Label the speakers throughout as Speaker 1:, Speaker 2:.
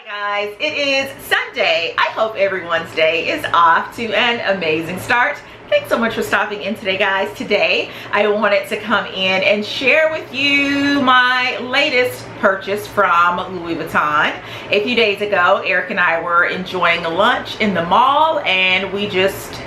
Speaker 1: Guys, it is Sunday. I hope everyone's day is off to an amazing start. Thanks so much for stopping in today, guys. Today I wanted to come in and share with you my latest purchase from Louis Vuitton. A few days ago, Eric and I were enjoying a lunch in the mall and we just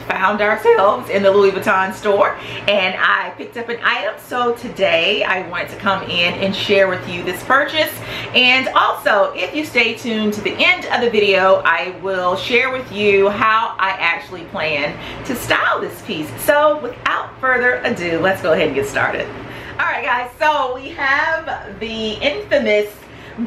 Speaker 1: found ourselves in the Louis Vuitton store and I picked up an item. So today I wanted to come in and share with you this purchase, and also if you stay tuned to the end of the video, I will share with you how I actually plan to style this piece. So without further ado, let's go ahead and get started. All right, guys, so we have the infamous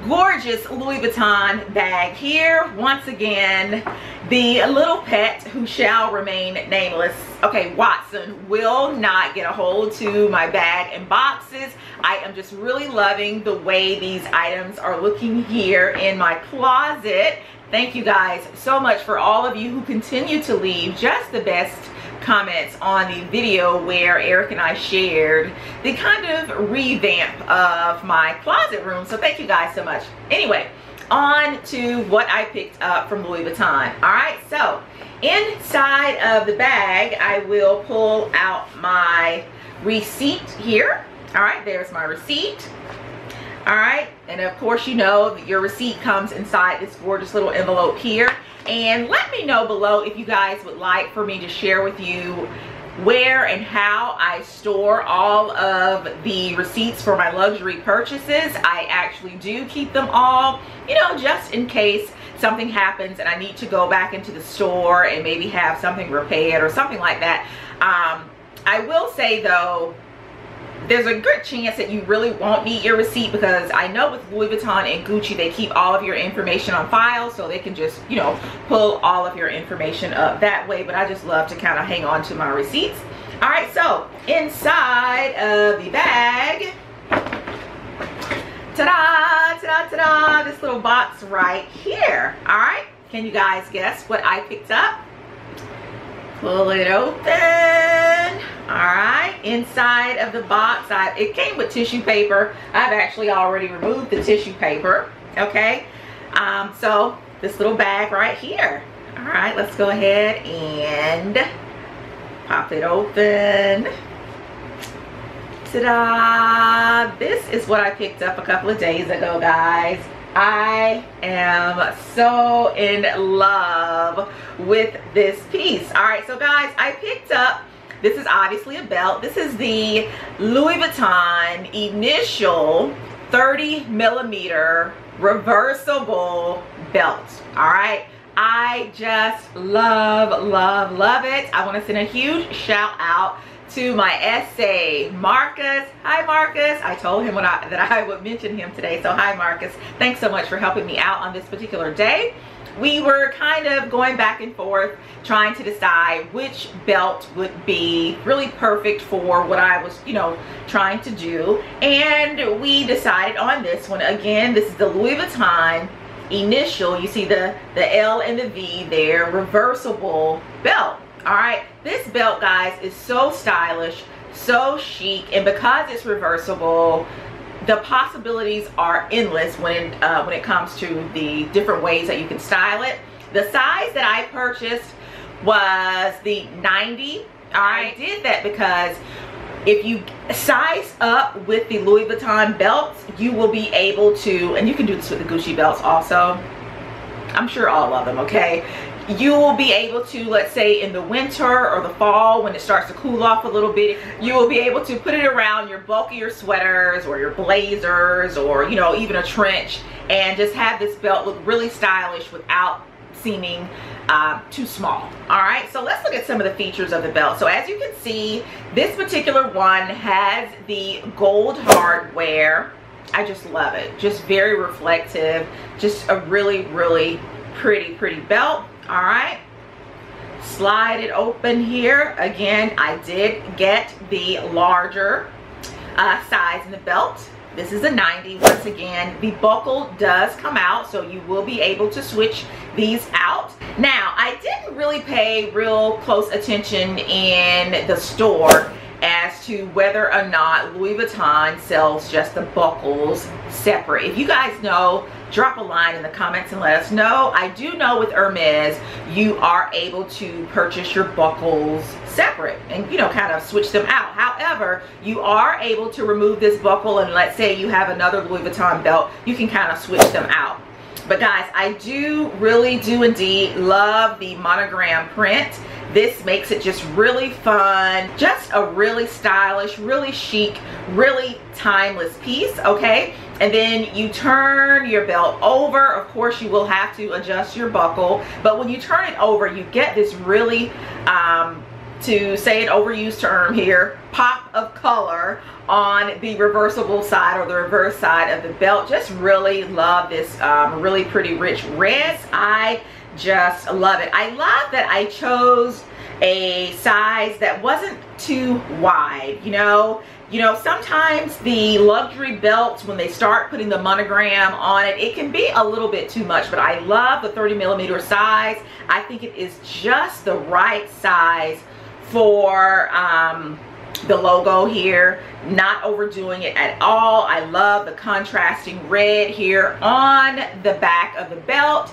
Speaker 1: gorgeous Louis Vuitton bag here. Once again, the little pet who shall remain nameless, okay, Watson, will not get a hold to my bag and boxes. I am just really loving the way these items are looking here in my closet. Thank you guys so much for all of you who continue to leave just the best comments on the video where Eric and I shared the kind of revamp of my closet room. So thank you guys so much. Anyway, on to what I picked up from Louis Vuitton. All right, so inside of the bag, I will pull out my receipt here. All right, there's my receipt. All right, and of course, you know that your receipt comes inside this gorgeous little envelope here. And let me know below if you guys would like for me to share with you where and how I store all of the receipts for my luxury purchases. I actually do keep them all, you know, just in case something happens and I need to go back into the store and maybe have something repaired or something like that. I will say though, there's a good chance that you really won't need your receipt, because I know with Louis Vuitton and Gucci, they keep all of your information on file, so they can just, you know, pull all of your information up that way. But I just love to kind of hang on to my receipts. All right, so inside of the bag, ta-da, ta-da, ta-da, this little box right here. All right, can you guys guess what I picked up? Pull it open. All right, inside of the box, it came with tissue paper. I've actually already removed the tissue paper. Okay, so this little bag right here. All right, let's go ahead and pop it open. Ta-da! This is what I picked up a couple of days ago, guys. I am so in love with this piece. All right, so guys, I picked up, this is obviously a belt. This is the Louis Vuitton Initial 30mm reversible belt. All right, I just love, love, love it. I want to send a huge shout out to my essay, Marcus. Hi, Marcus. I told him that I would mention him today. So hi, Marcus. Thanks so much for helping me out on this particular day. We were kind of going back and forth trying to decide which belt would be really perfect for what I was, you know, trying to do. And we decided on this one. Again, this is the Louis Vuitton Initial. You see the L and the V there, reversible belt. All right, this belt, guys, is so stylish, so chic, and because it's reversible, the possibilities are endless when it comes to the different ways that you can style it. The size that I purchased was the 90. All right, I did that because if you size up with the Louis Vuitton belts, you will be able to, and you can do this with the Gucci belts also, I'm sure all of them, okay? You will be able to, let's say in the winter or the fall when it starts to cool off a little bit, you will be able to put it around your bulkier sweaters or your blazers, or, you know, even a trench, and just have this belt look really stylish without seeming too small. All right, so let's look at some of the features of the belt. So as you can see, this particular one has the gold hardware. I just love it. Just very reflective. Just a really, really pretty belt. All right, slide it open here. Again, I did get the larger size in the belt. This is a 90. Once again, the buckle does come out, so you will be able to switch these out. Now, I didn't really pay real close attention in the store as to whether or not Louis Vuitton sells just the buckles separate. If you guys know, drop a line in the comments and let us know. I do know with Hermes, you are able to purchase your buckles separate and, you know, kind of switch them out. However, you are able to remove this buckle, and let's say you have another Louis Vuitton belt, you can kind of switch them out. But guys, I really do indeed love the monogram print. This makes it just really fun, just a really stylish, really chic, really timeless piece, okay? And then you turn your belt over. Of course, you will have to adjust your buckle, but when you turn it over, you get this really, to say an overused term here, pop of color on the reversible side or the reverse side of the belt. Just really love this really pretty rich red. I just love it. I love that I chose a size that wasn't too wide. You know, sometimes the luxury belts, when they start putting the monogram on it, it can be a little bit too much, but I love the 30mm size. I think it is just the right size for the logo here, not overdoing it at all. I love the contrasting red here on the back of the belt.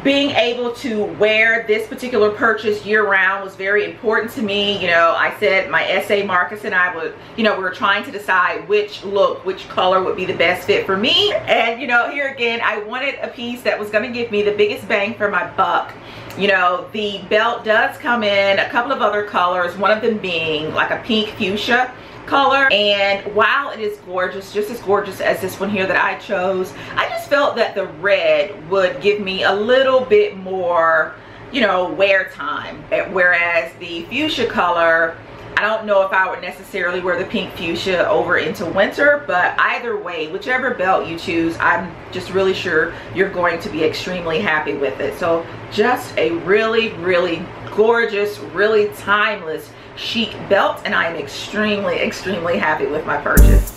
Speaker 1: Being able to wear this particular purchase year-round was very important to me. You know, I said my essay, Marcus and I would, you know, we were trying to decide which look, which color would be the best fit for me. And, you know, here again, I wanted a piece that was going to give me the biggest bang for my buck. You know, the belt does come in a couple of other colors, one of them being like a pink fuchsia color, and while it is gorgeous, just as gorgeous as this one here that I chose, I just felt that the red would give me a little bit more, you know, wear time, whereas the fuchsia color, I don't know if I would necessarily wear the pink fuchsia over into winter, but either way, whichever belt you choose, I'm just really sure you're going to be extremely happy with it. So just a really, really gorgeous, really timeless chic belt, and I am extremely happy with my purchase.